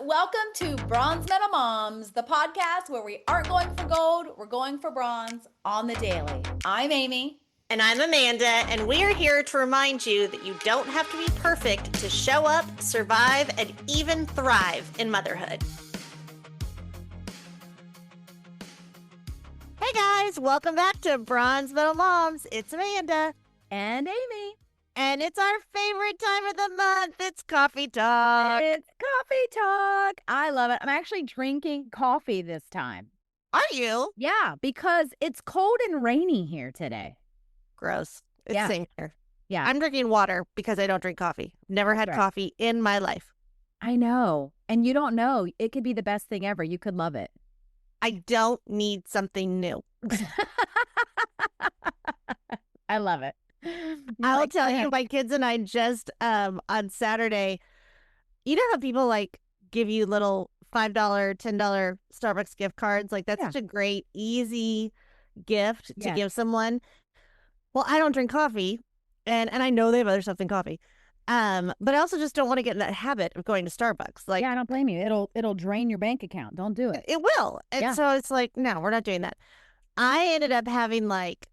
Welcome to Bronze Medal Moms, the podcast where we aren't going for gold, we're going for bronze on the daily. I'm Amy. And I'm Amanda, and we are here to remind you that you don't have to be perfect to show up, survive, and even thrive in motherhood. Hey guys, welcome back to Bronze Medal Moms. It's Amanda. And Amy. And it's our favorite time of the month. It's coffee talk. It's coffee talk. I love it. I'm actually drinking coffee this time. Are you? Yeah, because it's cold and rainy here today. Gross. It's Yeah. same here. Yeah. I'm drinking water because I don't drink coffee. Never had Right. coffee in my life. I know. And you don't know. It could be the best thing ever. You could love it. I don't need something new. I love it. I'll tell you, my kids and I just on Saturday, you know how people like give you little $5, $10 Starbucks gift cards? Like that's such a great, easy gift to give someone. Well, I don't drink coffee, and I know they have other stuff than coffee. But I also just don't want to get in that habit of going to Starbucks. Like, I don't blame you. It'll drain your bank account. Don't do it. It will. And so it's like, no, we're not doing that. I ended up having like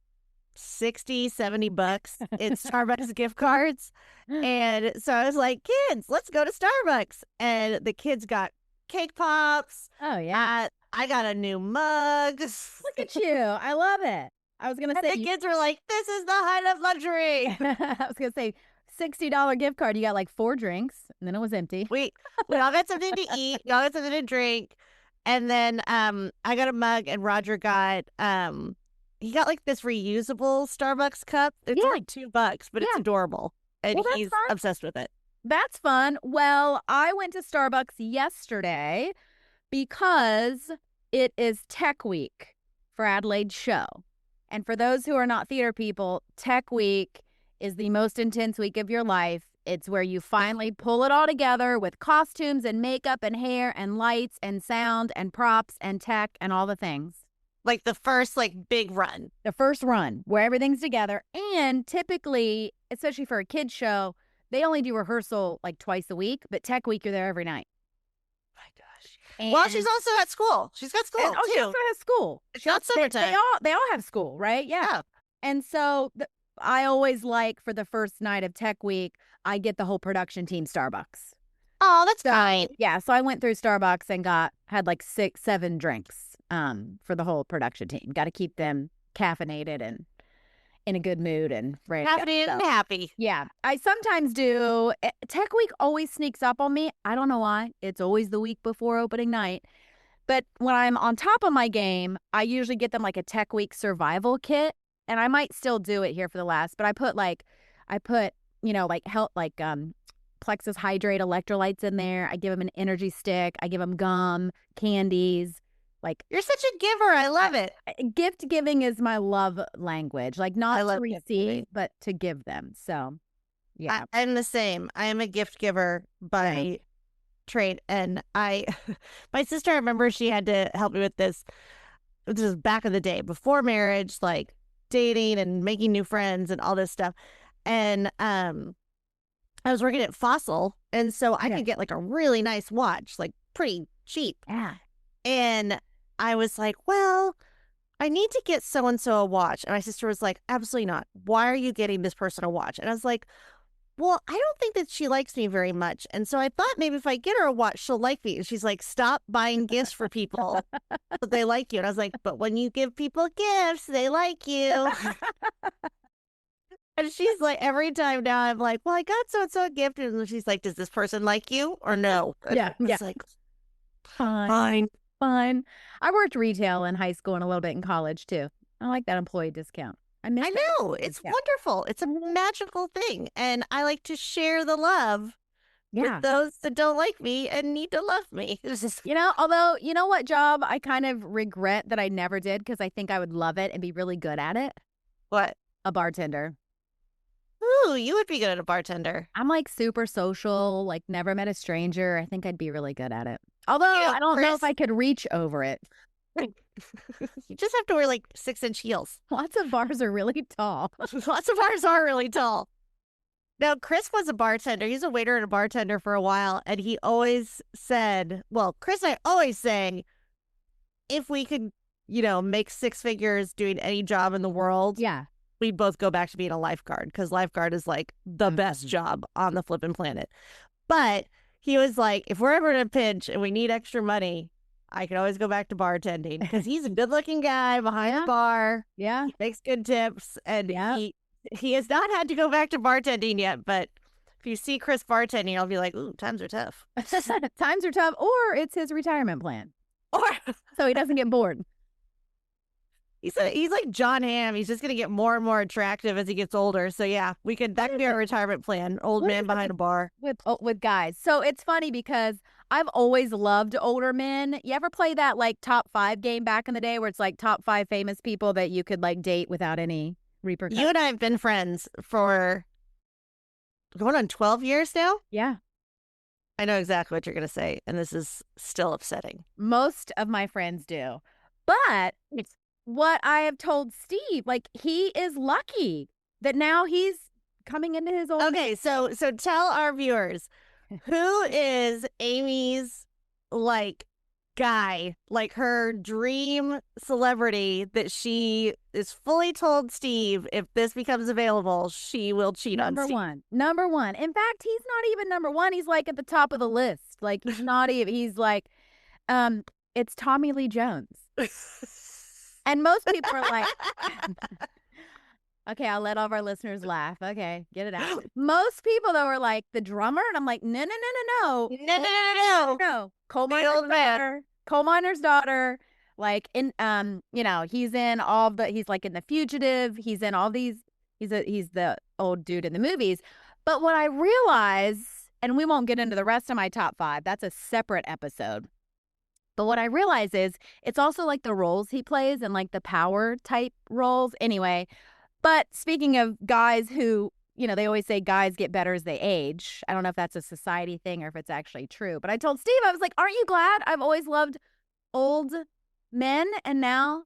$60, $70 in Starbucks gift cards. And so I was like, kids, let's go to Starbucks. And the kids got cake pops. Oh, yeah. I got a new mug. Look at you. I love it. I was going to say. The kids were like, this is the height of luxury. I was going to say $60 gift card. You got like 4 drinks and then it was empty. We all got something to eat. We all got something to drink. And then I got a mug and Roger got he got like this reusable Starbucks cup. It's like $2, but it's adorable. And he's obsessed with it. That's fun. Well, I went to Starbucks yesterday because it is Tech Week for Adelaide's show. And for those who are not theater people, Tech Week is the most intense week of your life. It's where you finally pull it all together with costumes and makeup and hair and lights and sound and props and tech and all the things. Like the first big run. The first run where everything's together. And typically, especially for a kid's show, they only do rehearsal like twice a week, but Tech Week, you're there every night. My gosh. Well, she's also at school. She's got school too. She also has school. It's not summertime. They all have school, right? Yeah. And so I always like for the first night of Tech Week, I get the whole production team Starbucks. Oh, that's fine. Yeah. So I went through Starbucks and had like 6, 7 drinks for the whole production team. Got to keep them caffeinated and in a good mood and ready. Caffeinated and happy. Yeah. I sometimes do. Tech Week always sneaks up on me. I don't know why. It's always the week before opening night. But when I'm on top of my game, I usually get them like a Tech Week survival kit. And I might still do it here for the last, but I put Plexus Hydrate electrolytes in there. I give them an energy stick. I give them gum, candies. Like, you're such a giver. I love it. Gift giving is my love language. Like, not to receive, but to give them. So, yeah. I'm the same. I am a gift giver by trade. And my sister, I remember she had to help me with this. This was back in the day, before marriage, like dating and making new friends and all this stuff. And I was working at Fossil. And so I could get like a really nice watch, like pretty cheap. Yeah. And I was like, well, I need to get so-and-so a watch. And my sister was like, absolutely not. Why are you getting this person a watch? And I was like, well, I don't think that she likes me very much. And so I thought maybe if I get her a watch, she'll like me. And she's like, stop buying gifts for people so they like you. And I was like, but when you give people gifts, they like you. And she's like, every time now I'm like, well, I got so-and-so a gift. And she's like, does this person like you or no? And it's like, fine. I worked retail in high school and a little bit in college too. I like that employee discount. I know. It's wonderful. It's a magical thing. And I like to share the love with those that don't like me and need to love me. Although, you know what job I kind of regret that I never did because I think I would love it and be really good at it? What? A bartender. Ooh, you would be good at a bartender. I'm like super social, like never met a stranger. I think I'd be really good at it. Although I don't know if I could reach over it. You just have to wear like 6-inch heels. Lots of bars are really tall. Lots of bars are really tall. Now, Chris was a bartender. He's a waiter and a bartender for a while. And he always said, well, Chris and I always say, if we could, make six figures doing any job in the world, Yeah. we'd both go back to being a lifeguard because lifeguard is like the best job on the flipping planet. But he was like, if we're ever in a pinch and we need extra money, I can always go back to bartending because he's a good looking guy behind the bar. Yeah. He makes good tips. And he has not had to go back to bartending yet. But if you see Chris bartending, I'll be like, ooh, times are tough. Times are tough. Or it's his retirement plan. Or so he doesn't get bored. He's like John Hamm. He's just going to get more and more attractive as he gets older. So yeah, that could be our retirement plan. Old man behind a bar. With guys. So it's funny because I've always loved older men. You ever play that like top 5 game back in the day where it's like top 5 famous people that you could like date without any repercussions? You and I have been friends for going on 12 years now? Yeah. I know exactly what you're going to say. And this is still upsetting. Most of my friends do. But what I have told Steve, like he is lucky that now he's coming into his old. Okay, so tell our viewers, who is Amy's like guy, like her dream celebrity that she is fully told Steve if this becomes available, she will cheat on Steve. Number one. In fact, he's not even number one. He's like at the top of the list. Like he's not even. He's like, it's Tommy Lee Jones. And most people are like, okay, I'll let all of our listeners laugh. Okay, get it out. Most people, though, are like, the drummer? And I'm like, no. No. Coal miner's daughter. Like, he's in he's like in The Fugitive. He's in all these, he's the old dude in the movies. But what I realize, and we won't get into the rest of my top 5, that's a separate episode. But what I realize is it's also like the roles he plays and like the power type roles anyway. But speaking of guys who, they always say guys get better as they age. I don't know if that's a society thing or if it's actually true. But I told Steve, I was like, aren't you glad? I've always loved old men. And now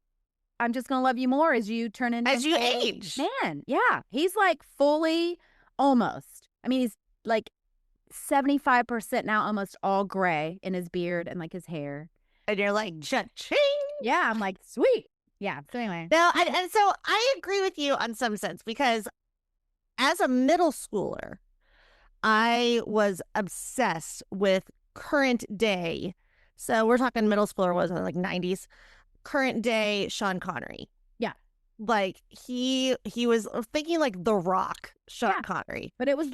I'm just going to love you more as you turn into as you age. Man, yeah. He's like fully almost. I mean, he's like 75% now almost all gray in his beard and like his hair. And you're like, cha-ching. Yeah, I'm like, sweet. Yeah, so anyway. No, and so I agree with you on some sense because as a middle schooler, I was obsessed with current day. So we're talking middle schooler was in like 90s. Current day Sean Connery. Yeah. Like he was thinking like The Rock, Sean Connery. But it was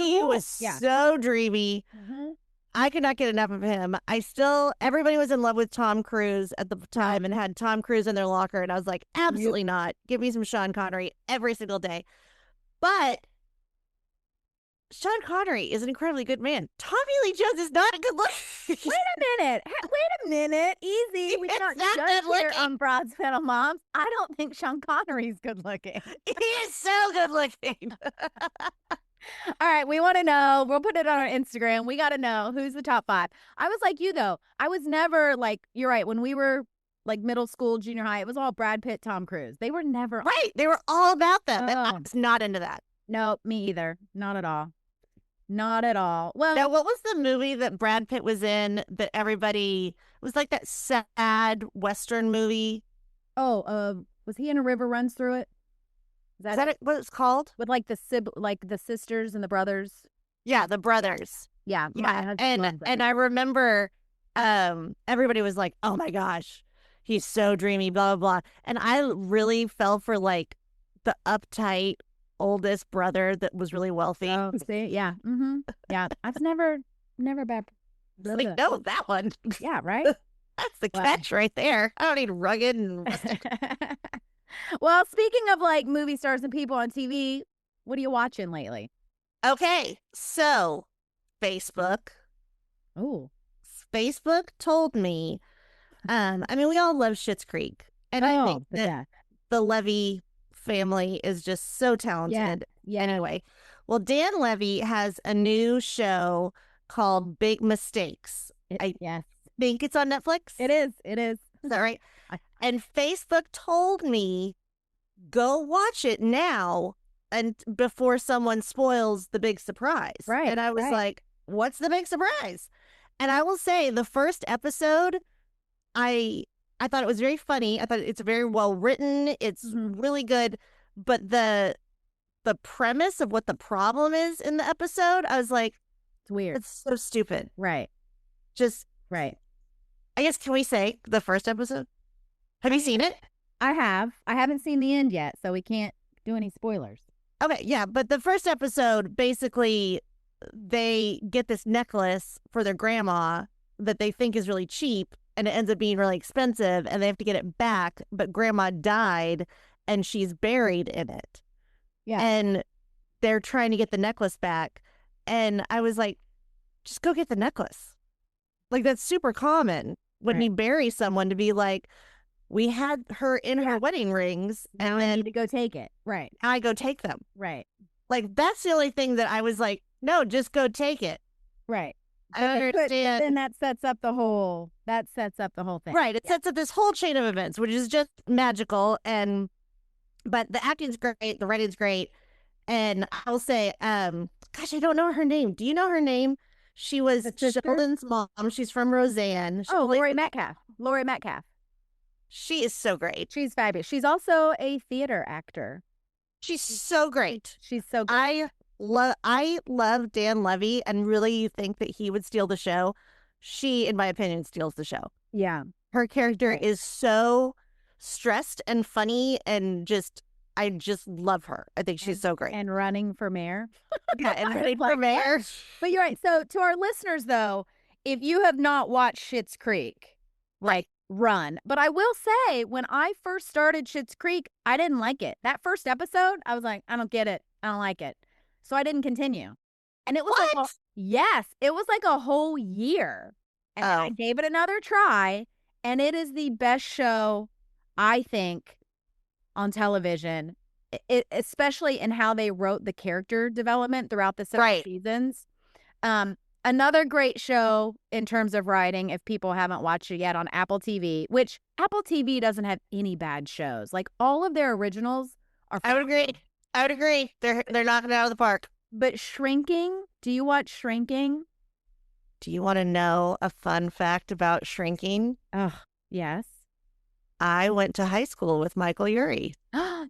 so dreamy. Mm-hmm. I could not get enough of him. Everybody was in love with Tom Cruise at the time and had Tom Cruise in their locker. And I was like, absolutely not. Give me some Sean Connery every single day. But Sean Connery is an incredibly good man. Tommy Lee Jones is not a good look. Wait a minute. Easy. We don't judge here on Broad's Metal Moms. I don't think Sean Connery's good looking. He is so good looking. All right, we want to know. We'll put it on our Instagram. We got to know who's the top 5. I was like you, though. I was never like, you're right. When we were like middle school, junior high, it was all Brad Pitt, Tom Cruise. They were never. Right. They were all about that. I was not into that. No, me either. Not at all. Not at all. Well, now, what was the movie that Brad Pitt was in that everybody, it was like that sad Western movie? Oh, was he in A River Runs Through It? Is that what it's called? With like the sisters and the brothers. Yeah, the brothers. Yeah. And I remember everybody was like, oh my gosh, he's so dreamy, blah, blah, blah. And I really fell for like the uptight oldest brother that was really wealthy. Oh, see? Yeah. Mm-hmm. Yeah. I've never bad. Like, no, that one. Yeah, right? That's the catch right there. I don't need rugged and Well, speaking of like movie stars and people on TV, what are you watching lately? Okay, so Facebook. Oh, Facebook told me. I mean, we all love Schitt's Creek, and I think that the Levy family is just so talented. Yeah. Anyway, well, Dan Levy has a new show called Big Mistakes. I think it's on Netflix. It is. Is that right? And Facebook told me, go watch it now and before someone spoils the big surprise. Right. And I was like, what's the big surprise? And I will say the first episode, I thought it was very funny. I thought it's very well written. It's really good. But the premise of what the problem is in the episode, I was like, it's weird. It's so stupid. Right. Just right. I guess, can we say the first episode? Have you seen it? I have. I haven't seen the end yet, so we can't do any spoilers. Okay, yeah, but the first episode, basically, they get this necklace for their grandma that they think is really cheap, and it ends up being really expensive, and they have to get it back, but grandma died, and she's buried in it. Yeah. And they're trying to get the necklace back, and I was like, just go get the necklace. Like, that's super common when you bury someone, to be like, we had her in her wedding rings, and I need to go take it. Right. I go take them. Right. Like, that's the only thing that I was like, no, just go take it. Right. I understand. Then that sets up the whole thing. Right. It sets up this whole chain of events, which is just magical. But the acting's great, the writing's great. And I'll say, gosh, I don't know her name. Do you know her name? She was Sheldon's mom. She's from Roseanne. Laurie Metcalf. Laurie Metcalf. She is so great. She's fabulous. She's also a theater actor. She's so great. She's so great. I love Dan Levy, and really, you think that he would steal the show. She, in my opinion, steals the show. Yeah. Her character is so stressed and funny, and I just love her. I think she's so great. And running for mayor. Yeah, and running for mayor. But you're right. So to our listeners, though, if you have not watched Schitt's Creek, run. But I will say, when I first started Schitt's Creek, I didn't like it. That first episode, I was like, I don't get it. I don't like it. So I didn't continue. And it was it was like a whole year. And I gave it another try. And it is the best show, I think, on television, especially in how they wrote the character development throughout the seasons. Another great show in terms of writing, if people haven't watched it yet, on Apple TV, which Apple TV doesn't have any bad shows. Like, all of their originals are I would agree. They're knocking it out of the park. But Shrinking, do you watch Shrinking? Do you want to know a fun fact about Shrinking? Oh, yes. I went to high school with Michael Urie.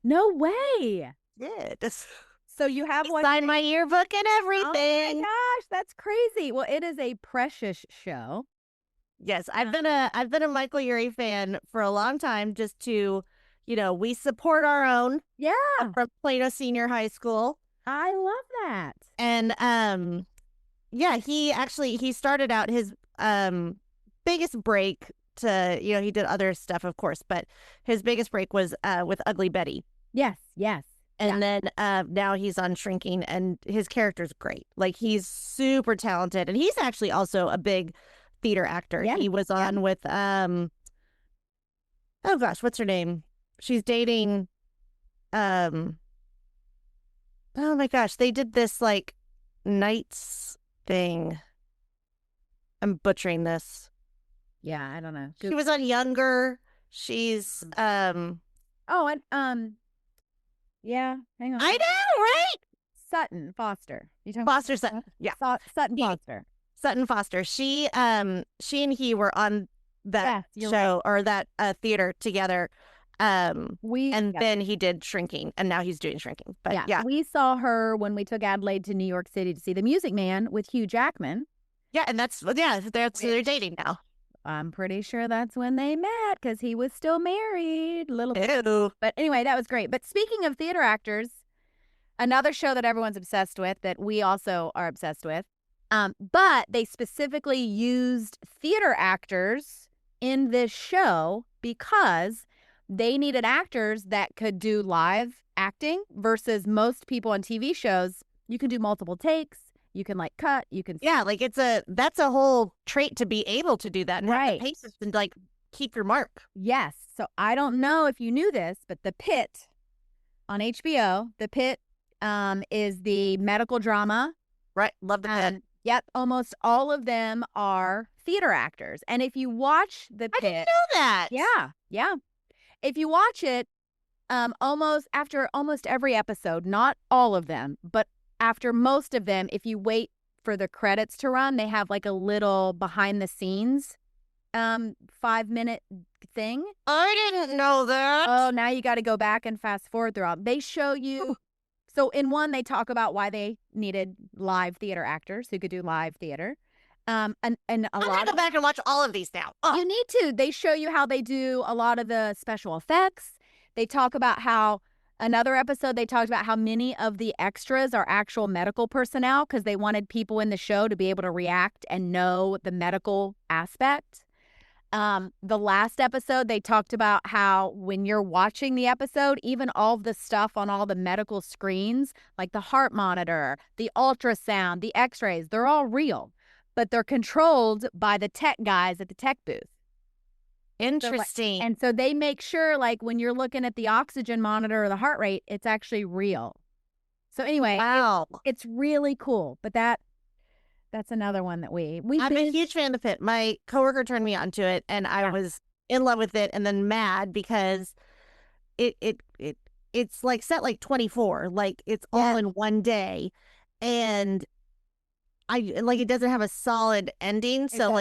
No way. Yeah. So you have one. Signed my yearbook and everything. Oh my gosh, that's crazy. Well, it is a precious show. Yes, I've been a Michael Urie fan for a long time, just to, we support our own. Yeah. From Plano Senior High School. I love that. And he started out his biggest break to, he did other stuff, of course, but his biggest break was with Ugly Betty. Yes. And then now he's on Shrinking, and his character's great. Like, he's super talented, and he's actually also a big theater actor. Yeah. He was on with oh gosh, what's her name? She's dating oh my gosh, they did this like Nights thing. I'm butchering this. Yeah, I don't know. She was on Younger. She's yeah, hang on. I know, right? Sutton Foster. You talking Foster Sutton? Yeah. Sutton Foster. Sutton Foster. She and he were on that show or that theater together. Then he did Shrinking, and now he's doing Shrinking. But yeah, we saw her when we took Adelaide to New York City to see The Music Man with Hugh Jackman. Yeah, and they're dating now. I'm pretty sure that's when they met, because he was still married. Ew. But anyway, that was great. But speaking of theater actors, another show that everyone's obsessed with, that we also are obsessed with, but they specifically used theater actors in this show because they needed actors that could do live acting, versus most people on TV shows, you can do multiple takes. You can cut, you can. Yeah, that's a whole trait to be able to do that. And have the patience and keep your mark. Yes. So I don't know if you knew this, but The Pitt on HBO, The Pitt is the medical drama. Right. Love The Pitt. Yep. Almost all of them are theater actors. And if you watch The Pitt. I didn't know that. Yeah. If you watch it, After almost every episode, not all of them, but after most of them, if you wait for the credits to run, they have like a little behind the scenes 5-minute thing. I didn't know that. Oh, now you got to go back and fast forward throughout. They show you. So in one, they talk about why they needed live theater actors who could do live theater. And a I'm lot gonna go back and watch all of these now. You need to. They show you how they do a lot of the special effects. They talk about how another episode, they talked about how many of the extras are actual medical personnel because they wanted people in the show to be able to react and know the medical aspect. The last episode, they talked about how when you're watching the episode, even all of the stuff on all the medical screens, like the heart monitor, the ultrasound, the x-rays, they're all real, but they're controlled by the tech guys at the tech booth. Interesting. And so they make sure, like, when you're looking at the oxygen monitor or the heart rate, it's actually real. So anyway, wow, it's really cool. But that's another one that I'm a huge fan of the Pit. My coworker turned me onto it, and I was in love with it, and then mad because it's like set like 24, like it's all in one day, and it doesn't have a solid ending. So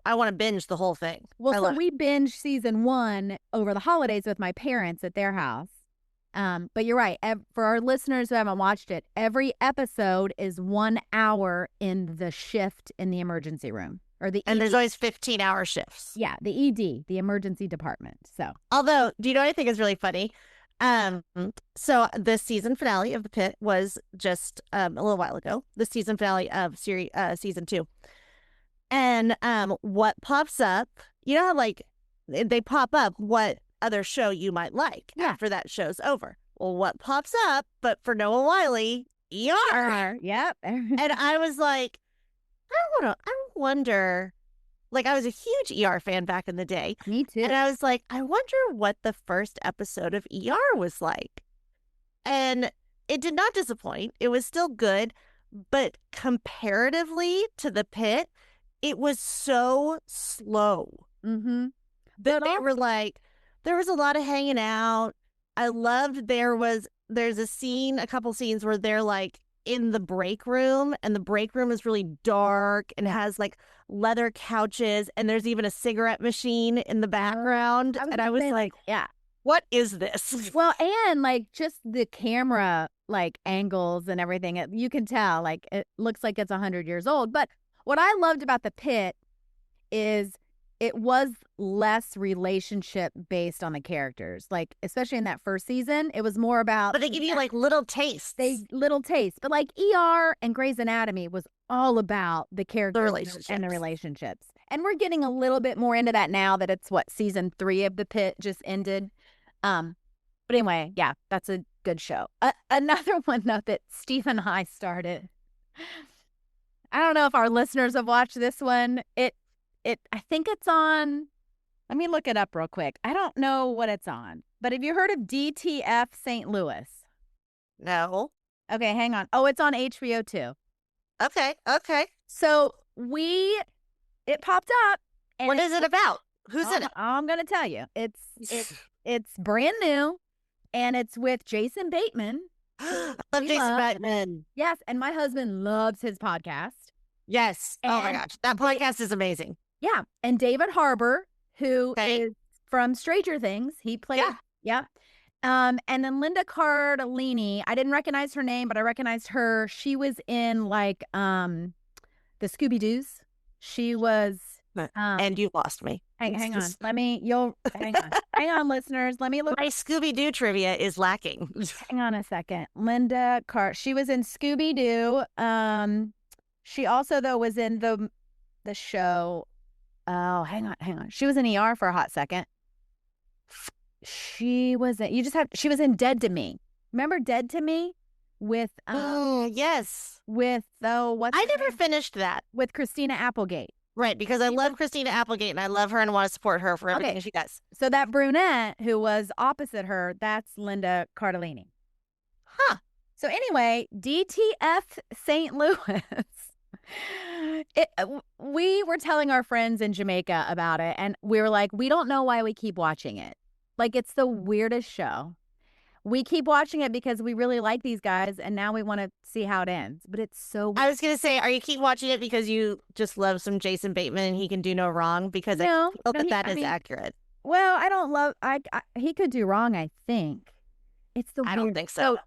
I want to binge the whole thing. Well, so we binged season 1 over the holidays with my parents at their house. But you're right. For our listeners who haven't watched it, every episode is 1 hour in the shift in the emergency room or the and there's always 15-hour shifts. Yeah, the ED, the emergency department. So, although, do you know what I think is really funny? So the season finale of The Pit was just a little while ago. The season finale of season 2. And what pops up, you know how like they pop up what other show you might like after that show's over. Well, what pops up, but for Noah Wiley, ER. Yep. And I was like, I wonder, like I was a huge ER fan back in the day. Me too. And I was like, I wonder what the first episode of ER was like. And it did not disappoint. It was still good, but comparatively to The Pit, it was so slow. Mm-hmm. That they were like, there was a lot of hanging out. I loved there's a couple scenes where they're like in the break room, and the break room is really dark and has like leather couches, and there's even a cigarette machine in the background. I was like, yeah, what is this? Well, and like just the camera like angles and everything, you can tell like it looks like it's 100 years old. But what I loved about The Pit is it was less relationship based on the characters. Like, especially in that first season, it was more about... But they give you like little tastes. Little tastes. But like ER and Grey's Anatomy was all about the characters and the relationships. And we're getting a little bit more into that now that it's season 3 of The Pit just ended. But anyway, yeah, that's a good show. Another one though that Steve and I started... I don't know if our listeners have watched this one. I think it's on, let me look it up real quick. I don't know what it's on, but have you heard of DTF St. Louis? No. Okay, hang on. Oh, it's on HBO too. Okay. So it popped up. And what is it about? Who's in it? I'm going to tell you. It's brand new, and it's with Jason Bateman. I love Jason Bateman. Yes, and my husband loves his podcast. Yes. Oh my gosh, that podcast is amazing. Yeah, and David Harbour, who is from Stranger Things, he played. Yeah. And then Linda Cardellini, I didn't recognize her name, but I recognized her. She was in like the Scooby-Doo's. She was. And you lost me. Hang on. Hang on, listeners. Let me look. My Scooby-Doo trivia is lacking. Hang on a second. Linda she was in Scooby-Doo. She also though was in the show. Oh, hang on. She was in ER for a hot second. She was in Dead to Me. Remember Dead to Me? With yes. With I never finished that. With Christina Applegate. Right, because I love Christina Applegate and I love her and want to support her for everything she does. So that brunette who was opposite her, that's Linda Cardellini. Huh. So anyway, DTF St. Louis. We were telling our friends in Jamaica about it, and we were like, we don't know why we keep watching it. Like, it's the weirdest show. We keep watching it because we really like these guys, and now we want to see how it ends. But it's so. I was gonna say, are you keep watching it because you just love some Jason Bateman and he can do no wrong? Because No, I feel that I is mean, accurate. Well, I don't love. He could do wrong. I think it's the. I don't think so.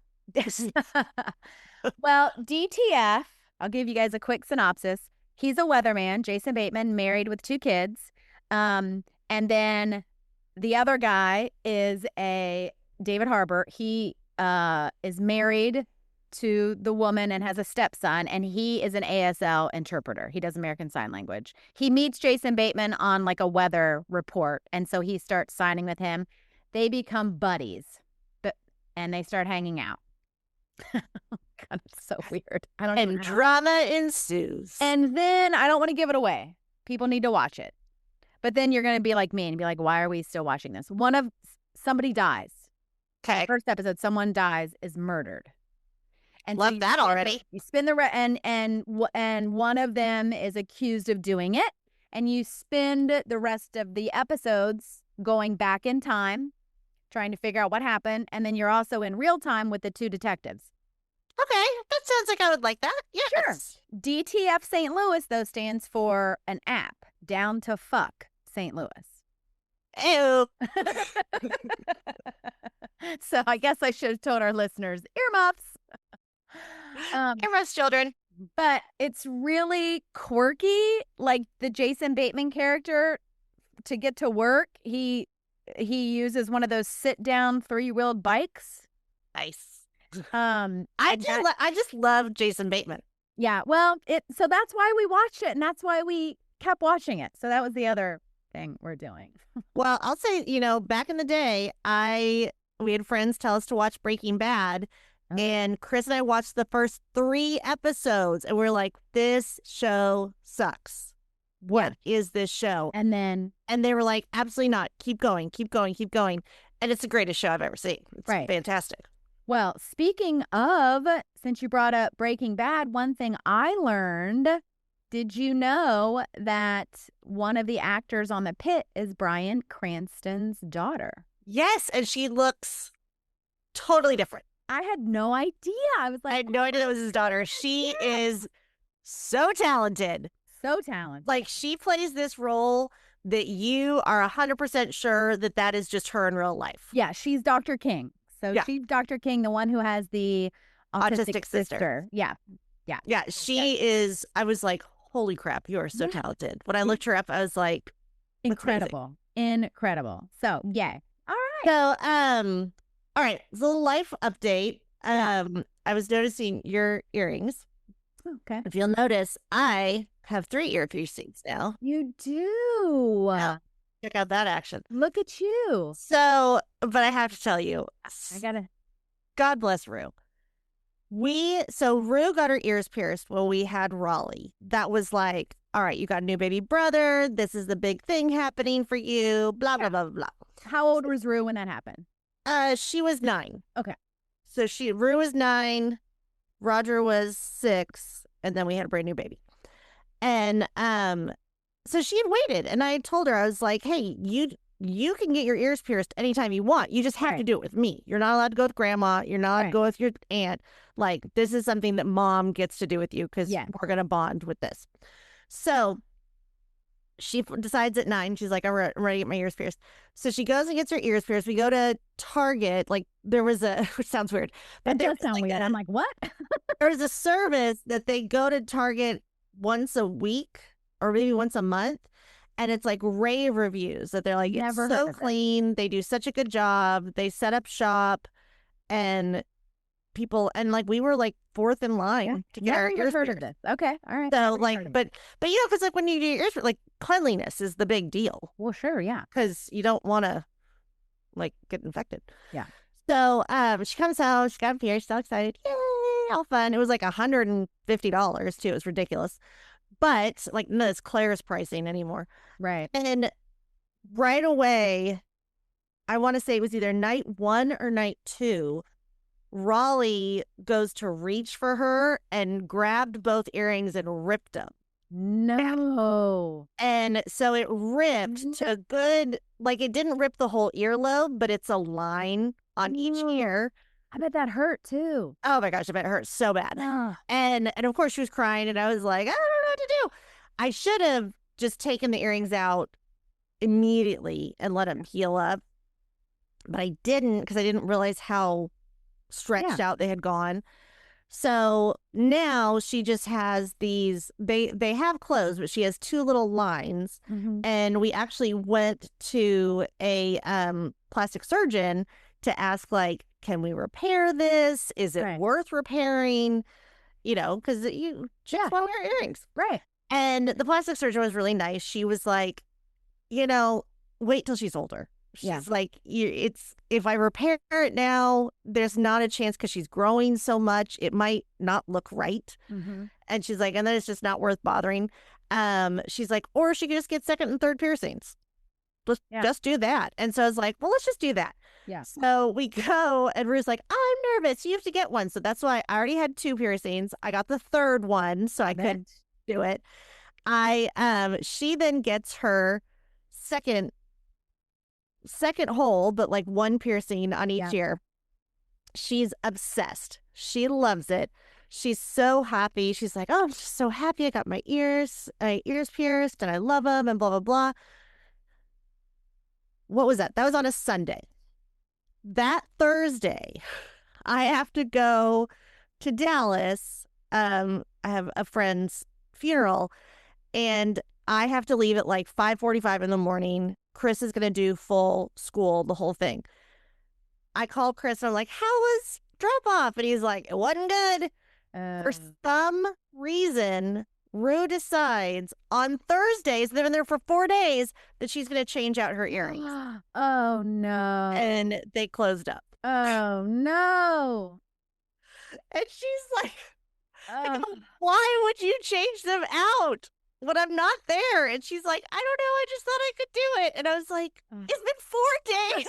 Well, DTF. I'll give you guys a quick synopsis. He's a weatherman, Jason Bateman, married with 2 kids. And then the other guy is David Harbour. He is married to the woman and has a stepson, and he is an ASL interpreter. He does American Sign Language. He meets Jason Bateman on like a weather report, and so he starts signing with him. They become buddies, and they start hanging out. God, it's so weird. I don't. And drama ensues. And then I don't want to give it away. People need to watch it. But then you're going to be like me and be like, why are we still watching this? Somebody dies. Okay. First episode, someone dies, is murdered. And love so that already. You spend and one of them is accused of doing it, and you spend the rest of the episodes going back in time, trying to figure out what happened, and then you're also in real time with the 2 detectives. Okay, that sounds like I would like that. Yes. Sure. DTF St. Louis, though, stands for an app, Down to Fuck St. Louis. Ew. So I guess I should have told our listeners, earmuffs. Earmuffs, children. But it's really quirky. Like the Jason Bateman character, to get to work, he uses one of those sit-down 3-wheeled bikes. Nice. I just love Jason Bateman. Yeah, well, so that's why we watched it, and that's why we kept watching it. So that was the other thing we're doing. Well, I'll say, back in the day, we had friends tell us to watch Breaking Bad, and Chris and I watched the first 3 episodes, and we're like, this show sucks. What is this show? And they were like, absolutely not. Keep going, keep going, keep going. And it's the greatest show I've ever seen. It's fantastic. Well, speaking of, since you brought up Breaking Bad, one thing I learned, did you know that one of the actors on The Pitt is Bryan Cranston's daughter? Yes, and she looks totally different. I had no idea. I was like, I had no idea that was his daughter. She is so talented. So talented. Like, she plays this role that you are 100% sure that is just her in real life. Yeah, she's Dr. King. So she's Dr. King, the one who has the autistic sister. Yeah. She is. I was like, holy crap, you are so talented. When I looked her up, I was like, incredible. So, yay. All right. So, all right. So, life update. I was noticing your earrings. Okay. If you'll notice, I have 3 ear piercings now. You do. Yeah. Check out that action. Look at you. So, but I have to tell you, God bless Rue. Rue got her ears pierced when we had Raleigh. That was like, all right, you got a new baby brother. This is the big thing happening for you. Blah, blah, blah, blah, blah. How old was Rue when that happened? She was 9. Okay. So Rue was 9, Roger was 6, and then we had a brand new baby. And, so she had waited, and I told her, I was like, hey, you can get your ears pierced anytime you want. You just have to do it with me. You're not allowed to go with grandma. You're not allowed to go with your aunt. Like, this is something that mom gets to do with you because we're going to bond with this. So she decides at 9, she's like, I'm ready to get my ears pierced. So she goes and gets her ears pierced. We go to Target. Like, there was which sounds weird. But that does sound weird. I'm like, what? There's a service that they go to Target once a week or maybe once a month. And it's like rave reviews that they're like, it's so clean. They do such a good job. They set up shop and people, and like we were like 4th in line to get our ears heard of this. Okay. All right. So like, but because like when you do your ears, like cleanliness is the big deal. Well, sure. Yeah. Because you don't want to like get infected. Yeah. So she comes out, she got them pierced, she's all excited. Yay, all fun. It was like $150 too. It was ridiculous. But like, no, it's Claire's pricing anymore. Right. And right away, I want to say it was either night 1 or night 2, Raleigh goes to reach for her and grabbed both earrings and ripped them. No. And so it ripped to a good like it didn't rip the whole earlobe, but it's a line on each ear. I bet that hurt too. Oh my gosh, I bet it hurt so bad. And of course she was crying, and I was like, I don't know what to do. I should have just taken the earrings out immediately and let them heal up, but I didn't because I didn't realize how stretched out they had gone. So now she just has these, they have closed, but she has two little lines. And we actually went to a plastic surgeon to ask, like, can we repair this? Is it worth repairing? You know, because you just want to wear earrings. Right. And the plastic surgeon was really nice. She was like, you know, wait till she's older. She's like, if I repair it now, there's not a chance because she's growing so much. It might not look right. And she's like, and then it's just not worth bothering. She's like, or she could just get second and third piercings. Let's just do that. And so I was like, well, let's just do that. Yeah. So we go, and Rue's like, I'm nervous. You have to get one. So that's why I already had 2 piercings. I got the third one, so I could do it. She then gets her second hole, but like 1 piercing on each ear. She's obsessed. She loves it. She's so happy. She's like, oh, I'm just so happy I got my ears pierced, and I love them, and blah, blah, blah. What was that? That was on a Sunday. That Thursday, I have to go to Dallas. I have a friend's funeral, and I have to leave at like 5:45 in the morning. Chris is going to do full school, the whole thing. I call Chris, and I'm like, how was drop off? And he's like, it wasn't good. For some reason, Rue decides on Thursdays, they've been there for 4 days, that she's going to change out her earrings. Oh, no. And they closed up. Oh, no. And she's like, I go, why would you change them out when I'm not there? And she's like, I don't know. I just thought I could do it. And I was like, it's been 4 days.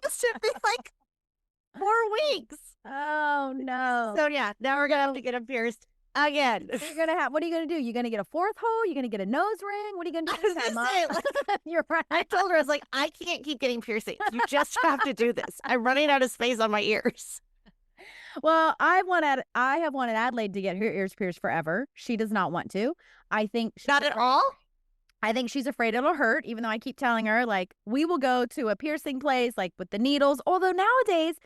It should be like 4 weeks. Oh, no. So, yeah, now we're going to have to get them pierced again. You're gonna have. What are you gonna do? You're gonna get a 4th hole? You're gonna get a nose ring? What are you gonna do? I was gonna say, like, you're right. I told her, I was like, I can't keep getting piercings. You just have to do this. I'm running out of space on my ears. Well, I have wanted Adelaide to get her ears pierced forever. She does not want to. I think not at all. I think she's afraid it'll hurt, even though I keep telling her, like, we will go to a piercing place, like with the needles. Although nowadays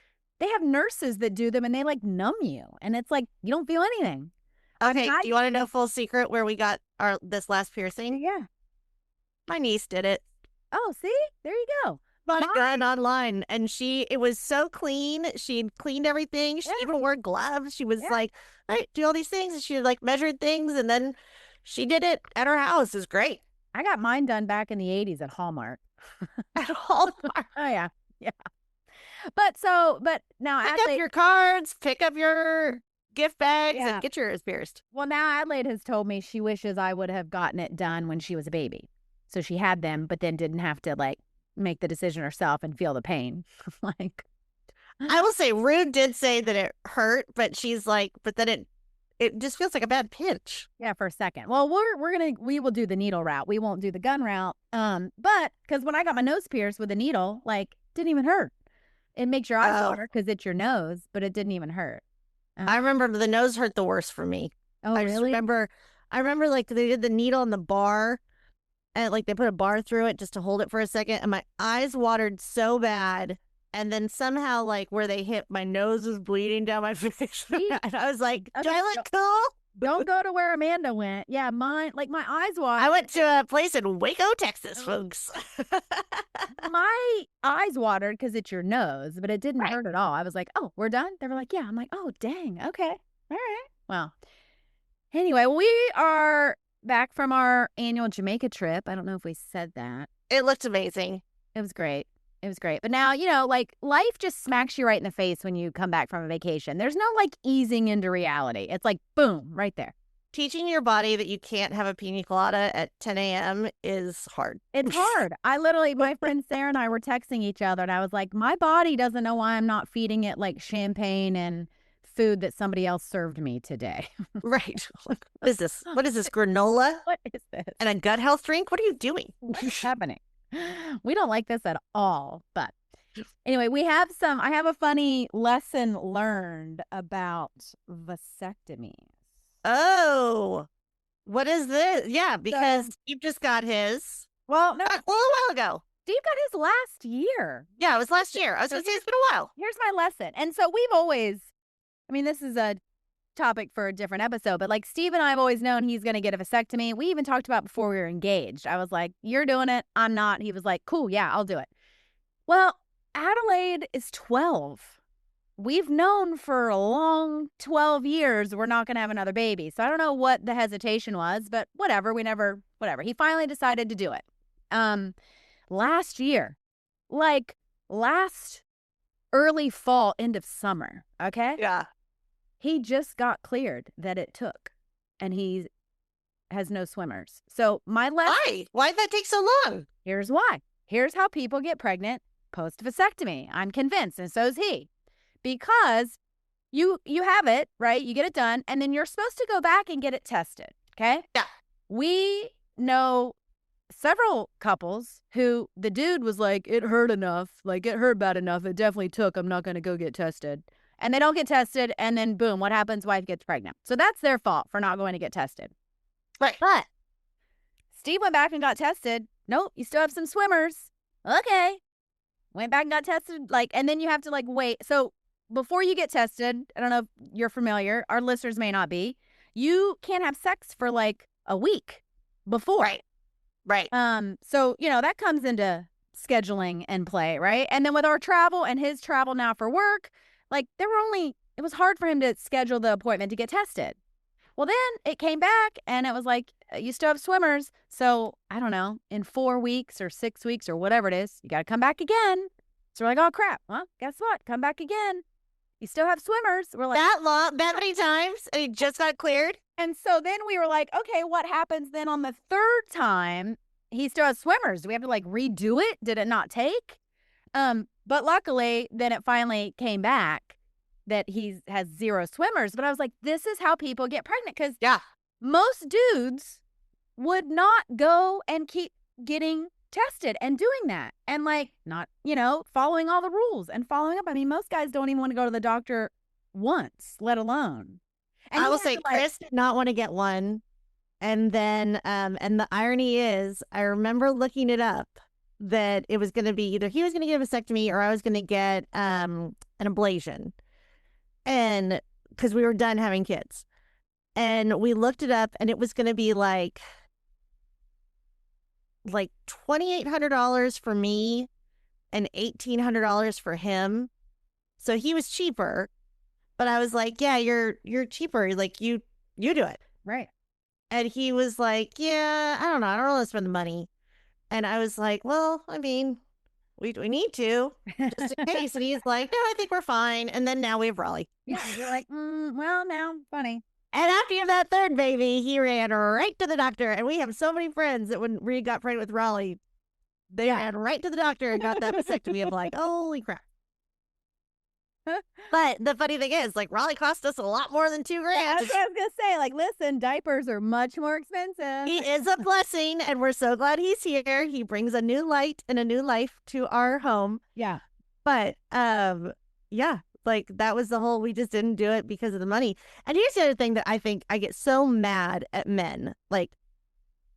they have nurses that do them, and they like numb you, and it's like you don't feel anything. Okay, do you want to know full secret where we got this last piercing? Yeah. My niece did it. Oh, see? There you go. Bought a gun online, and it was so clean. She'd cleaned everything. She even wore gloves. She was like, I do all these things, and she like measured things, and then she did it at her house. It was great. I got mine done back in the 80s at Hallmark. At Hallmark? Oh, yeah. Yeah. But now pick up your cards, pick up your gift bags, and get your ears pierced. Well, now Adelaide has told me she wishes I would have gotten it done when she was a baby. So she had them, but then didn't have to like make the decision herself and feel the pain. Like, I will say, Rue did say that it hurt, but she's like, but then it just feels like a bad pinch. Yeah, for a second. Well, we will do the needle route. We won't do the gun route. But because when I got my nose pierced with a needle, like, didn't even hurt. It makes your eyes water because it's your nose, but it didn't even hurt. I remember the nose hurt the worst for me. Oh, really? I remember like they did the needle on the bar, and like they put a bar through it just to hold it for a second, and my eyes watered so bad. And then somehow, like where they hit, my nose was bleeding down my face, and I was like, "Do I look cool?" Don't go to where Amanda went. Yeah, my eyes watered. I went to a place in Waco, Texas, folks. My eyes watered because it's your nose, but it didn't hurt at all. I was like, oh, we're done? They were like, yeah. I'm like, oh, dang. Okay. All right. Well, anyway, we are back from our annual Jamaica trip. I don't know if we said that. It looked amazing. It was great. It was great. But now, like life just smacks you right in the face when you come back from a vacation. There's no like easing into reality. It's like, boom, right there. Teaching your body that you can't have a pina colada at 10 a.m. is hard. It's hard. My friend Sarah and I were texting each other, and I was like, my body doesn't know why I'm not feeding it like champagne and food that somebody else served me today. Right. What is this? What is this, granola? What is this? And a gut health drink? What are you doing? What's happening? We don't like this at all. But anyway, I have a funny lesson learned about vasectomies. Oh, what is this? Yeah, because Steve just got his. Well, no, a little while ago. Steve got his last year. Yeah, it was last year. I was going to say it's been a while. Here's my lesson. And so we've always, I mean, this is a topic for a different episode, but like Steve and I have always known he's going to get a vasectomy. We even talked about before we were engaged. I was like, you're doing it. I'm not. He was like, cool. Yeah, I'll do it. Well, Adelaide is 12. We've known for a long 12 years we're not going to have another baby. So I don't know what the hesitation was, but whatever. Whatever. He finally decided to do it. Last year, like last early fall, end of summer. Okay. Yeah. He just got cleared that it took, and he has no swimmers. So my lesson. Why? Why'd that take so long? Here's why. Here's how people get pregnant post vasectomy. I'm convinced, and so is he, because you have it, right? You get it done, and then you're supposed to go back and get it tested. Okay. Yeah. We know several couples who the dude was like, it hurt enough, like it hurt bad enough. It definitely took. I'm not going to go get tested. And they don't get tested, and then boom, what happens? Wife gets pregnant. So that's their fault for not going to get tested. Right. But Steve went back and got tested. Nope, you still have some swimmers. Okay. Went back and got tested. And then you have to wait. So before you get tested, I don't know if you're familiar, our listeners may not be, you can't have sex for a week before. Right. So, that comes into scheduling and play, right? And then with our travel and his travel now for work, it was hard for him to schedule the appointment to get tested. Well, then it came back and it was like, you still have swimmers. So I don't know, in 4 weeks or 6 weeks or whatever it is, you got to come back again. So we're like, oh crap. Well, guess what? Come back again. You still have swimmers. We're like, that many times, and he just got cleared. And so then we were like, okay, what happens then on the third time? He still has swimmers. Do we have to redo it? Did it not take? But luckily, then it finally came back that he has 0 swimmers. But I was like, this is how people get pregnant. Because most dudes would not go and keep getting tested and doing that. And not, following all the rules and following up. I mean, most guys don't even want to go to the doctor once, let alone. And I will say, Chris did not want to get one. And then, and the irony is, I remember looking it up, that it was going to be either he was going to get a vasectomy or I was going to get an ablation, and because we were done having kids, and we looked it up, and it was going to be like $2,800 for me and $1,800 for him. So he was cheaper, but I was like, yeah, you're cheaper. You do it. Right. And he was like, yeah, I don't know. I don't want to spend the money. And I was like, well, I mean, we need to, just in case. And he's like, no, I think we're fine. And then now we have Raleigh. Yeah, you're like, well, now, funny. And after that third baby, he ran right to the doctor. And we have so many friends that when Reed got pregnant with Raleigh, they ran right to the doctor and got that vasectomy. I'm like, holy crap. But the funny thing is, Raleigh cost us a lot more than $2,000. Yeah, that's what I was going to say. Listen, diapers are much more expensive. He is a blessing, and we're so glad he's here. He brings a new light and a new life to our home. Yeah. But, yeah, that was the whole, we just didn't do it because of the money. And here's the other thing that I think I get so mad at men.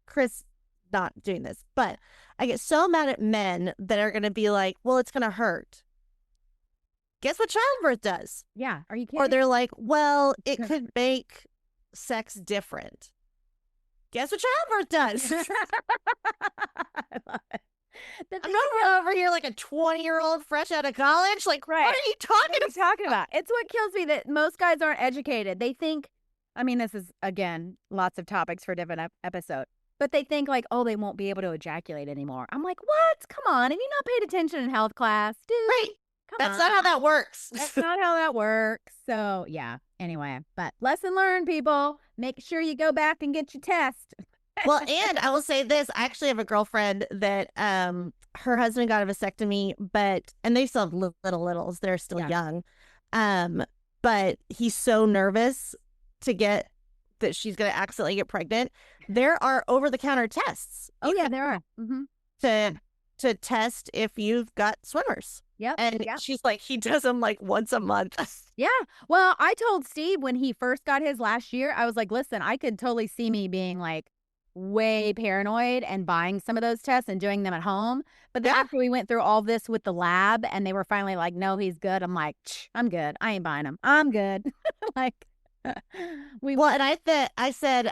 Chris not doing this, but I get so mad at men that are going to be like, well, it's going to hurt. Guess what childbirth does? Yeah. Are you kidding? Or they're like, well, it could make sex different. Guess what childbirth does? I love it. I'm not over here like a 20-year-old fresh out of college. Right. What are you talking about? It's what kills me that most guys aren't educated. They think, I mean, this is, again, lots of topics for a different episode. But they think oh, they won't be able to ejaculate anymore. I'm like, what? Come on. Have you not paid attention in health class? Dude. Right. That's not how that works. That's not how that works. So, yeah. Anyway, but lesson learned, people. Make sure you go back and get your test. Well, and I will say this. I actually have a girlfriend that her husband got a vasectomy, and they still have littles. They're still young. But he's so nervous to get that she's going to accidentally get pregnant. There are over-the-counter tests. Oh, yeah, there are. To to test if you've got swimmers. Yep. And she's like, he does them like once a month. Yeah. Well, I told Steve when he first got his last year, I was like, listen, I could totally see me being like way paranoid and buying some of those tests and doing them at home. But then after we went through all this with the lab and they were finally like, no, he's good. I'm like, I'm good. I ain't buying them. I'm good. Like, and I said,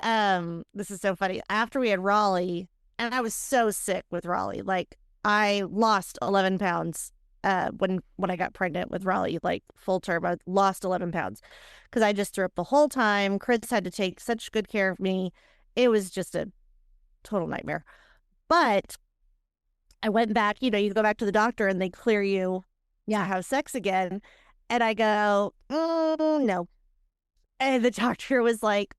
this is so funny. After we had Raleigh, and I was so sick with Raleigh, like I lost 11 pounds. When I got pregnant with Raleigh, like full term, I lost 11 pounds because I just threw up the whole time. Chris had to take such good care of me. It was just a total nightmare. But I went back, you go back to the doctor and they clear you to have sex again. And I go, no. And the doctor was like,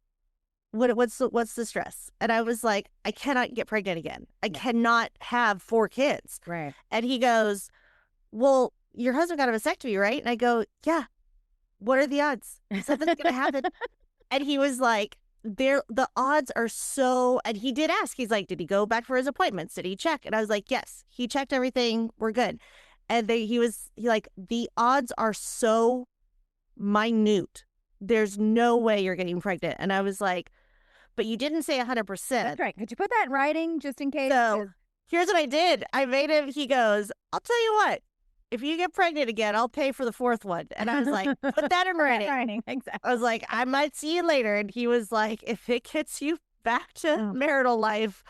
what's the stress? And I was like, I cannot get pregnant again. I cannot have 4 kids. Right. And he goes, well, your husband got a vasectomy, right? And I go, yeah. What are the odds? Something's going to happen. And he was like, the odds are so, and he did ask, he's like, did he go back for his appointments? Did he check? And I was like, yes, he checked everything. We're good. And he like, the odds are so minute. There's no way you're getting pregnant. And I was like, but you didn't say 100%. That's right. Could you put that in writing just in case? So here's what I did. I made him, he goes, I'll tell you what. If you get pregnant again, I'll pay for the 4th one. And I was like, put that in writing. Exactly. I was like, I might see you later. And he was like, if it gets you back to marital life,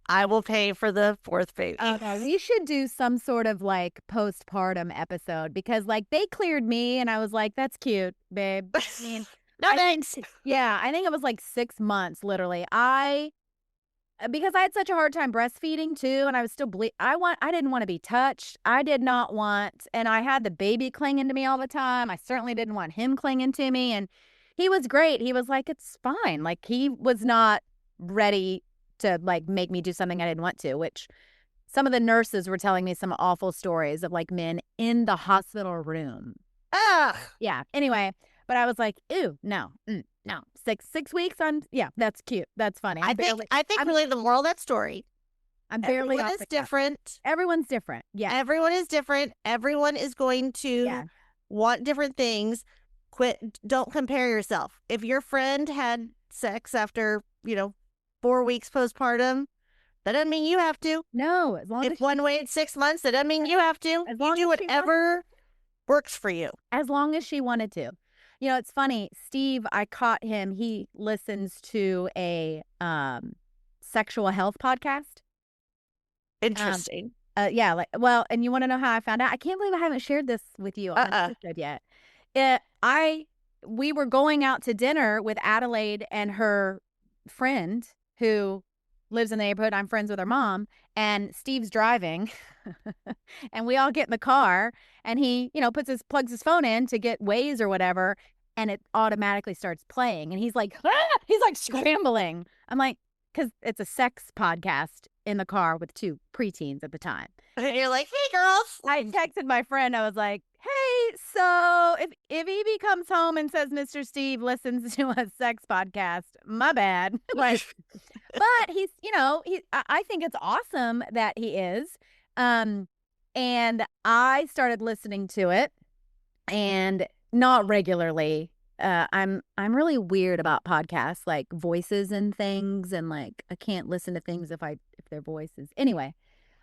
I will pay for the 4th baby. We should do some sort of like postpartum episode because like they cleared me and I was like, that's cute, babe. I mean, no thanks. Yeah, I think it was like 6 months, literally. Because I had such a hard time breastfeeding too, and I was still I didn't want to be touched. I did not want, and I had the baby clinging to me all the time. I certainly didn't want him clinging to me, and he was great. He was like, it's fine. Like he was not ready to like make me do something I didn't want to, which some of the nurses were telling me some awful stories of like men in the hospital room. Yeah. Anyway, but I was like, ew, no. No, 6 weeks on. Yeah, that's cute. That's funny. I think really the moral of that story. I'm barely. Everyone is different. Everyone's different. Yeah. Everyone is different. Everyone is going to want different things. Don't compare yourself. If your friend had sex after 4 weeks postpartum, that doesn't mean you have to. No, as long as one waited 6 months, that doesn't mean you have to. As long as you do whatever works for you. As long as she wanted to. It's funny. Steve, I caught him. He listens to a sexual health podcast. Interesting. And you want to know how I found out? I can't believe I haven't shared this with you on the episode yet. We were going out to dinner with Adelaide and her friend who lives in the neighborhood. I'm friends with her mom, and Steve's driving. And we all get in the car and he, plugs his phone in to get Waze or whatever. And it automatically starts playing. And he's like scrambling. I'm like, because it's a sex podcast in the car with 2 preteens at the time. And you're like, hey, girls. I texted my friend. I was like, hey, so if Evie comes home and says Mr. Steve listens to a sex podcast, my bad. But he's, I think it's awesome that he is. And I started listening to it, and not regularly. I'm really weird about podcasts, like voices and things, and like I can't listen to things if their voices. Anyway,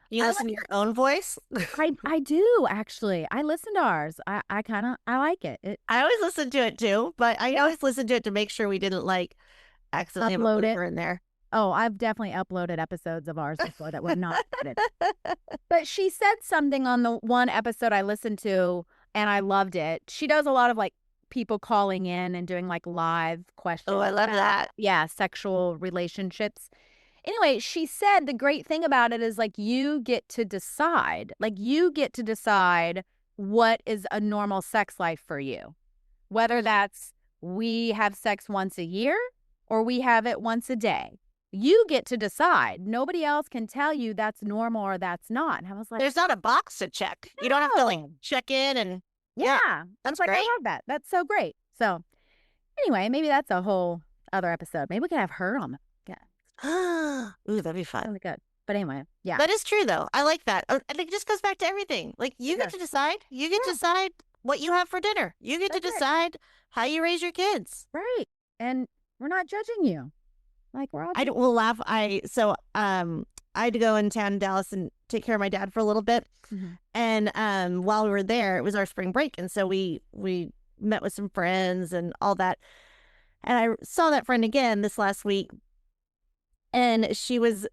you listen to your own voice. I do actually. I listen to ours. I like it. I always listen to it too, but I always listen to it to make sure we didn't like accidentally upload it in there. Oh, I've definitely uploaded episodes of ours before that were not edited. But she said something on the one episode I listened to, and I loved it. She does a lot of like people calling in and doing like live questions. Oh, I love that. Yeah, sexual relationships. Anyway, she said the great thing about it is like you get to decide. Like you get to decide what is a normal sex life for you. Whether that's we have sex once a year or we have it once a day. You get to decide. Nobody else can tell you that's normal or that's not. And I was like, there's not a box to check. No. You don't have to like check in and that's great. I love that. That's so great. So anyway, maybe that's a whole other episode. Maybe we could have her on the Ooh, that'd be fun. Really good. But anyway, yeah. That is true, though. I like that. And it just goes back to everything. Like, you get to decide. You get to decide what you have for dinner. You get to decide how you raise your kids. Right. And we're not judging you. Like, we're all... We'll laugh. I had to go in town in Dallas and take care of my dad for a little bit. Mm-hmm. And while we were there, it was our spring break. And so we met with some friends and all that. And I saw that friend again this last week. And she was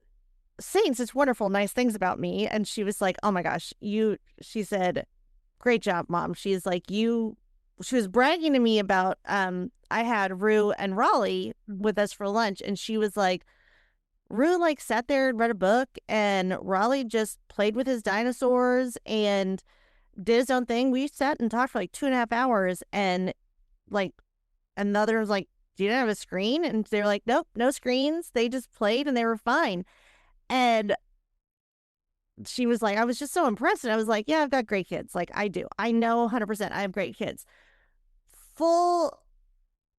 saying such wonderful, nice things about me. And she was like, oh my gosh, she said, great job, Mom. She's like, she was bragging to me about, I had Rue and Raleigh with us for lunch. And she was like, Rue like sat there and read a book, and Raleigh just played with his dinosaurs and did his own thing. We sat and talked for like 2.5 hours, and like another was like, do you have a screen? And they're like, nope, no screens. They just played and they were fine. And she was like, I was just so impressed. And I was like, yeah, I've got great kids. Like, I do. I know 100% I have great kids. Full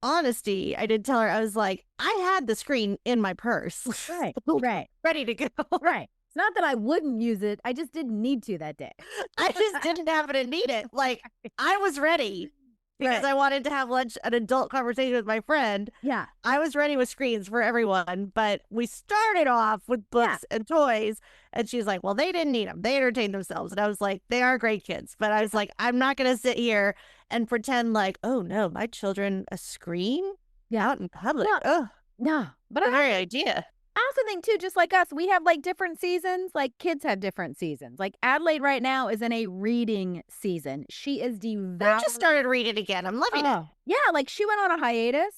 honesty, I did tell her, I was like, I had the screen in my purse. Right. Ready to go. Right. It's not that I wouldn't use it. I just didn't need to that day. I just didn't happen to need it. Like, I was ready. Because I wanted to have lunch, an adult conversation with my friend. Yeah. I was ready with screens for everyone, but we started off with books and toys. And she's like, well, they didn't need them. They entertained themselves. And I was like, they are great kids. But I was like, I'm not going to sit here and pretend like, oh, no, my children, a screen out in public. No. But a very idea. I also think, too, just like us, we have, like, different seasons. Like, kids have different seasons. Like, Adelaide right now is in a reading season. She is devouring. I just started reading again. I'm loving it. Yeah, like, she went on a hiatus.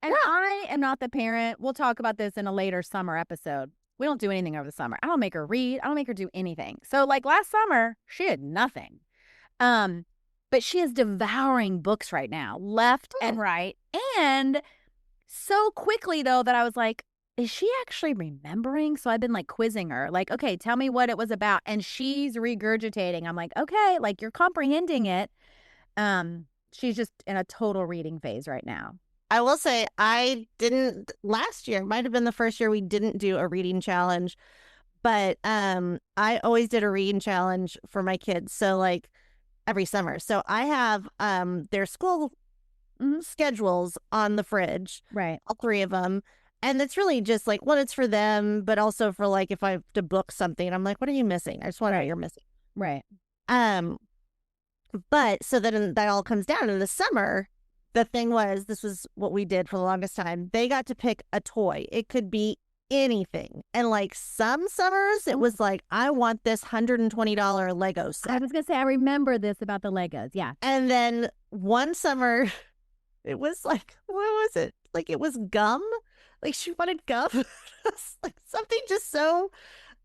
And I am not the parent. We'll talk about this in a later summer episode. We don't do anything over the summer. I don't make her read. I don't make her do anything. So, like, last summer, she had nothing. But she is devouring books right now, left and right. And so quickly, though, that I was like, is she actually remembering? So I've been like quizzing her, like, okay, tell me what it was about. And she's regurgitating. I'm like, okay, like you're comprehending it. She's just in a total reading phase right now. I will say last year, might have been the first year we didn't do a reading challenge, but I always did a reading challenge for my kids. So like every summer. So I have their school schedules on the fridge. Right. All 3 of them. And it's really just like, one, it's for them, but also for like, if I have to book something, I'm like, what are you missing? I just want to know what you're missing. Right. But so then that all comes down in the summer. The thing was, this was what we did for the longest time. They got to pick a toy. It could be anything. And like some summers, it was like, I want this $120 Lego set. I was going to say, I remember this about the Legos. Yeah. And then one summer, it was like, what was it? Like it was gum. Like she wanted gum. Like something just so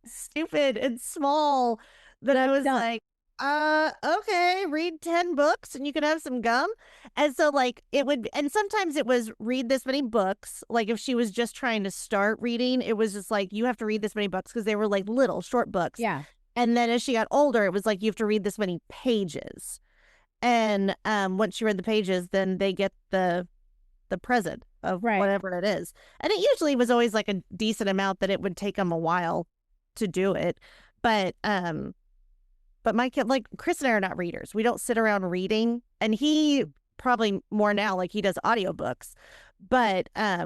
stupid and small that I was like, okay, read 10 books and you can have some gum. And so like and sometimes it was read this many books. Like if she was just trying to start reading, it was just like, you have to read this many books because they were like little short books. Yeah. And then as she got older, it was like, you have to read this many pages. And once she read the pages, then they get the present of whatever it is. And it usually was always like a decent amount that it would take them a while to do it. But my kid, like Chris and I are not readers. We don't sit around reading. And he probably more now, like he does audiobooks. But I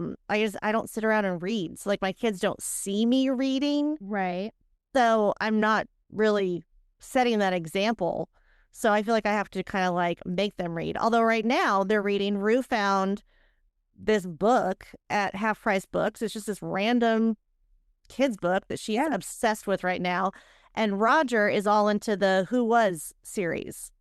don't sit around and read. So like my kids don't see me reading. Right. So I'm not really setting that example. So I feel like I have to kind of like make them read. Although right now they're reading. Rue found this book at Half Price Books. It's just this random kids book that she's obsessed with right now. And Roger is all into the Who Was series.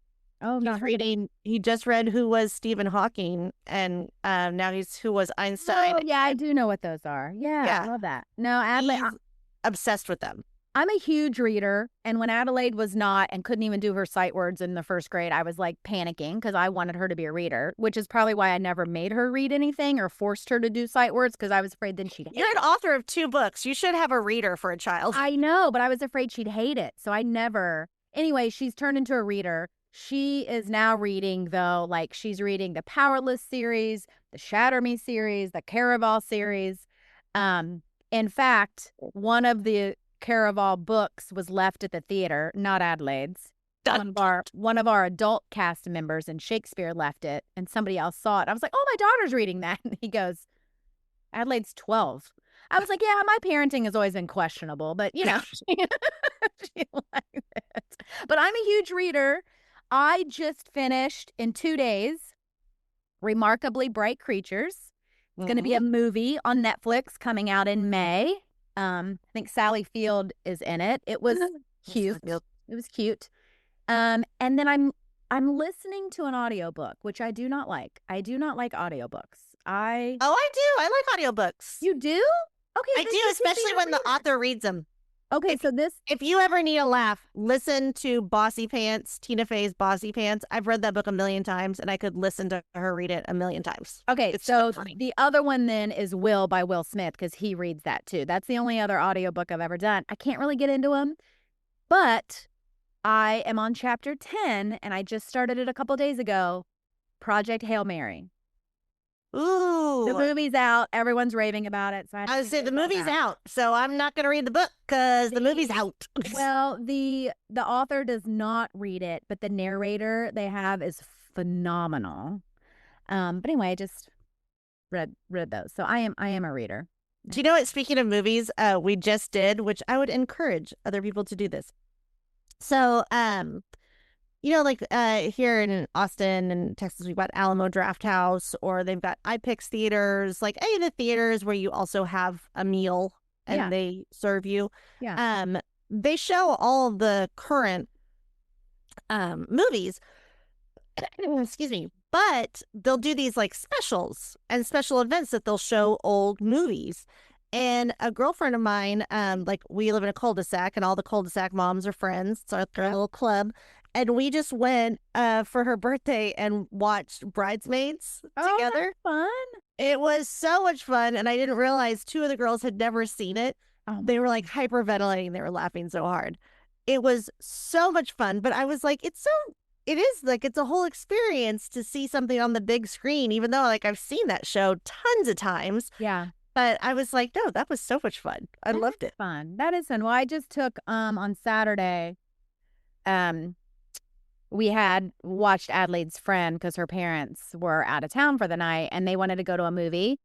Oh, he's reading. He just read Who Was Stephen Hawking, and now he's Who Was Einstein. Oh, yeah, I do know what those are. Yeah. I love that. No, Adelaide, he's obsessed with them. I'm a huge reader, and when Adelaide was not and couldn't even do her sight words in the first grade, I was like panicking because I wanted her to be a reader, which is probably why I never made her read anything or forced her to do sight words because I was afraid then she'd hate it. You're an author of 2 books. You should have a reader for a child. I know, but I was afraid she'd hate it, so I never. Anyway, she's turned into a reader. She is now reading, though, like she's reading the Powerless series, the Shatter Me series, the Caraval series. In fact, one of the Caraval books was left at the theater, not Adelaide's. One of our adult cast members in Shakespeare left it, and somebody else saw it. I was like, "Oh, my daughter's reading that." And he goes, "Adelaide's 12." I was like, "Yeah, my parenting has always been questionable, but she liked it." But I'm a huge reader. I just finished in 2 days Remarkably Bright Creatures. It's going to be a movie on Netflix coming out in May. I think Sally Field is in it. It was cute. It was cute. And then I'm listening to an audiobook, which I do not like. I do not like audiobooks. I do. I like audiobooks. You do? Okay. I do, especially when the author reads them. Okay, if you ever need a laugh, listen to Bossy Pants, Tina Fey's Bossy Pants. I've read that book a million times, and I could listen to her read it a million times. Okay, so the other one then is Will by Will Smith, because he reads that too. That's the only other audiobook I've ever done. I can't really get into them, but I am on chapter 10, and I just started it a couple days ago, Project Hail Mary. Ooh. The movie's out. Everyone's raving about it. So I would say the movie's out, so I'm not going to read the book because the movie's out. Well, the author does not read it, but the narrator they have is phenomenal. But anyway, I just read those. So I am a reader. Do you know what? Speaking of movies, we just did, which I would encourage other people to do this. So, like here in Austin and Texas, we've got Alamo Drafthouse, or they've got iPix theaters, like any of the theaters where you also have a meal and they serve you. Yeah. They show all of the current movies. Excuse me. But they'll do these like specials and special events that they'll show old movies. And a girlfriend of mine, we live in a cul-de-sac, and all the cul-de-sac moms are friends. It's our little club. And we just went for her birthday and watched Bridesmaids together. That's fun. It was so much fun. And I didn't realize 2 of the girls had never seen it. They were like hyperventilating. They were laughing so hard. It was so much fun. But I was like, it's a whole experience to see something on the big screen, even though like I've seen that show tons of times. Yeah. But I was like, no, that was so much fun. I loved it. Fun. That is fun. Well, I just took on Saturday, we had watched Adelaide's friend because her parents were out of town for the night, and they wanted to go to a movie,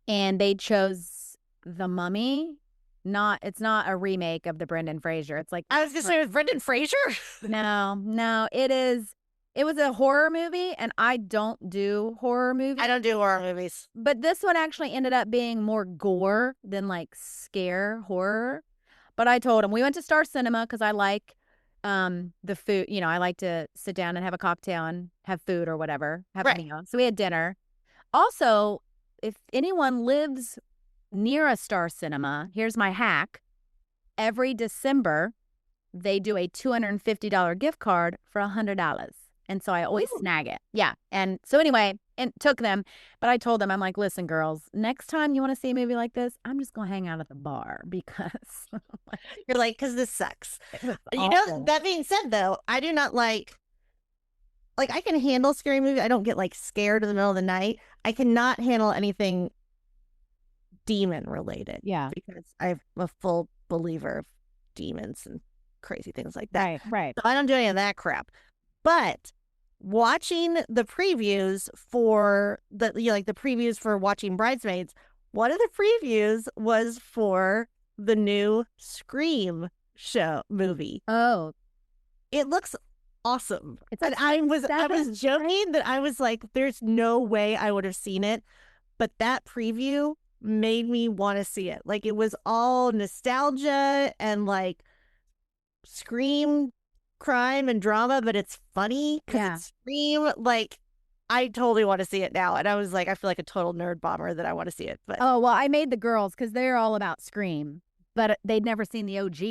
and they chose The Mummy. It's not a remake of the Brendan Fraser. It's like, I was going to say, it was Brendan Fraser? No, it was a horror movie, and I don't do horror movies. I don't do horror movies. But this one actually ended up being more gore than like scare horror. But I told him, we went to Star Cinema because I like the food. I like to sit down and have a cocktail and have food or whatever, have a meal. So we had dinner. Also, if anyone lives near a Star Cinema, here's my hack. Every December, they do a $250 gift card for $100. And so I always snag it. Yeah. And so anyway, and took them. But I told them, I'm like, listen, girls, next time you want to see a movie like this, I'm just going to hang out at the bar because. You're like, because this sucks. That being said, though, I do not like I can handle scary movies. I don't get like scared in the middle of the night. I cannot handle anything demon related. Yeah. Because I'm a full believer of demons and crazy things like that. Right. So I don't do any of that crap. But watching the previews for the previews for watching Bridesmaids, one of the previews was for the new Scream movie. Oh, it looks awesome. And I was joking that I was like, there's no way I would have seen it, but that preview made me want to see it. Like, it was all nostalgia and like Scream crime and drama, but it's funny because it's Scream. Like, I totally want to see it now. And I was like, I feel like a total nerd bomber that I want to see it. But I made the girls because they're all about Scream, but they'd never seen the OG.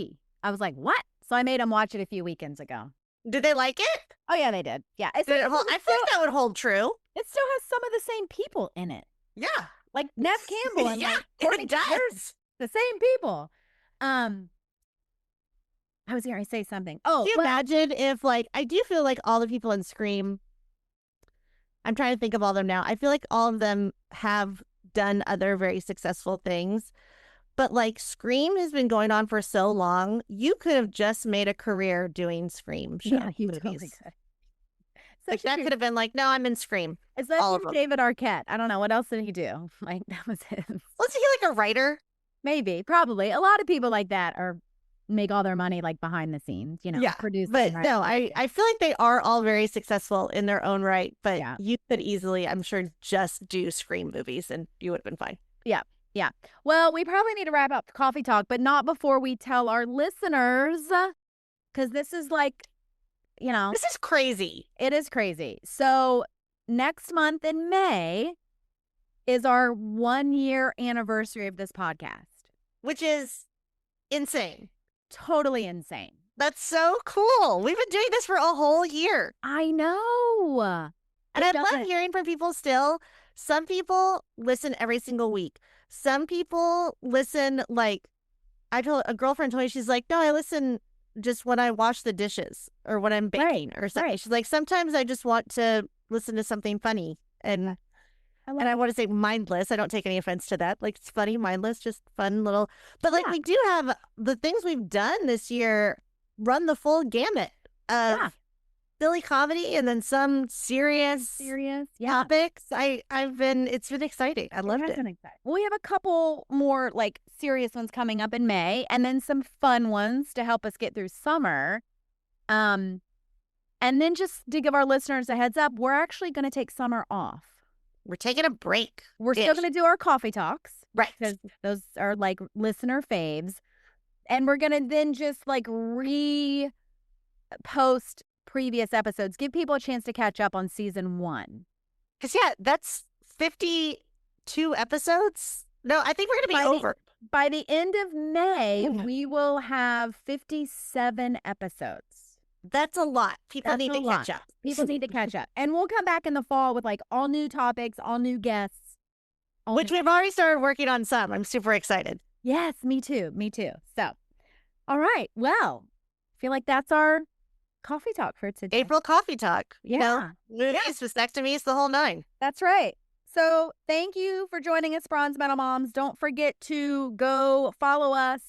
I was like, what? So I made them watch it a few weekends ago. Did they like it? Oh yeah, they did. Yeah, I think that would hold true. It still has some of the same people in it. Yeah, like Nev Campbell and it does. The same people. I was going to say something. Oh, can you imagine if, like, I do feel like all the people in Scream, I'm trying to think of all of them now. I feel like all of them have done other very successful things. But like Scream has been going on for so long, you could have just made a career doing Scream you movies. totally could. Like that could have been like, no, I'm in Scream. Especially David Arquette. I don't know. What else did he do? Like, that was his. Was he like a writer? Maybe, probably. A lot of people like that make all their money like behind the scenes, producing. But no, I feel like they are all very successful in their own right. But you could easily, I'm sure, just do Scream movies and you would have been fine. Yeah. Yeah. Well, we probably need to wrap up Coffee Talk, but not before we tell our listeners, because this is like, This is crazy. It is crazy. So next month in May is our 1-year anniversary of this podcast. Which is insane. Totally insane. That's so cool. We've been doing this for a whole year. I know. And I love hearing from people still. Some people listen every single week. Some people listen like, I told a girlfriend told me, she's like, no, I listen just when I wash the dishes or when I'm baking or something. Right. She's like, sometimes I just want to listen to something funny. And I want to say mindless. I don't take any offense to that. Like, it's funny, mindless, just fun little. But like, we do have the things we've done this year run the full gamut of silly comedy and then some serious topics. It's been exciting. I loved it. Well, we have a couple more like serious ones coming up in May and then some fun ones to help us get through summer. And then just to give our listeners a heads up, we're actually going to take summer off. We're taking a break. We're still going to do our coffee talks. Right. Because those are like listener faves. And we're going to then just like repost previous episodes. Give people a chance to catch up on season 1. Because, that's 52 episodes. No, I think we're going to be over. By the end of May, we will have 57 episodes. That's a lot. People need to catch up. People need to catch up. And we'll come back in the fall with like all new topics, all new guests. Which we've already started working on some. I'm super excited. Yes, me too. So, all right. Well, I feel like that's our coffee talk for today. April coffee talk. Movies, vasectomies, the whole 9. That's right. So thank you for joining us, Bronze Medal Moms. Don't forget to go follow us.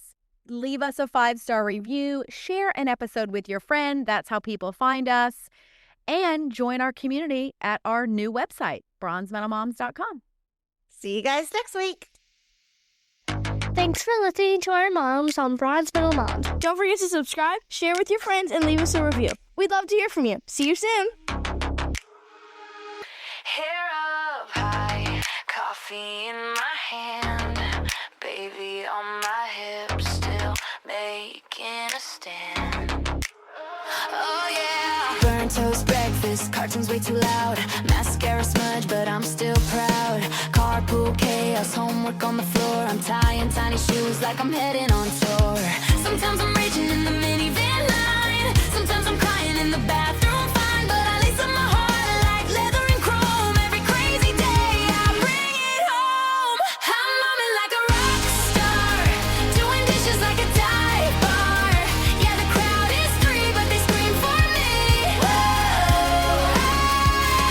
Leave us a 5-star review, share an episode with your friend. That's how people find us. And join our community at our new website, bronzemedalmoms.com. See you guys next week. Thanks for listening to our moms on Bronze Medal Moms. Don't forget to subscribe, share with your friends, and leave us a review. We'd love to hear from you. See you soon. Hair up high, coffee in my hand, baby on my hips, still making a stand. Oh yeah. Burnt toast breakfast, cartoons way too loud, mascara smudge, but I'm still proud. Carpool chaos, homework on the floor, I'm tying tiny shoes like I'm heading on tour. Sometimes I'm raging in the minivan line, sometimes I'm crying in the bathroom fine, but I lace up my heart like leather and chrome. Every crazy day I bring it home. I'm momming like a rock star, doing dishes like a dive bar. Yeah, the crowd is 3, but they scream for me. Whoa,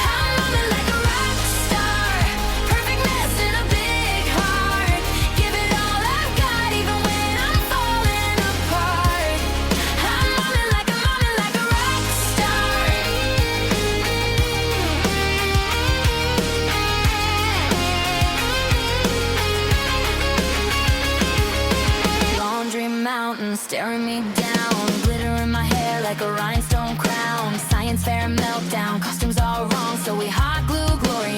I'm momming like a rock star, perfect mess in a big heart. Give it all I've got, even when I'm falling apart. I'm momming like a rock star. Laundry mountain staring me down, glitter in my hair like a rhinestone crown. Science fair meltdown, costumes all wrong, so we hot glue glory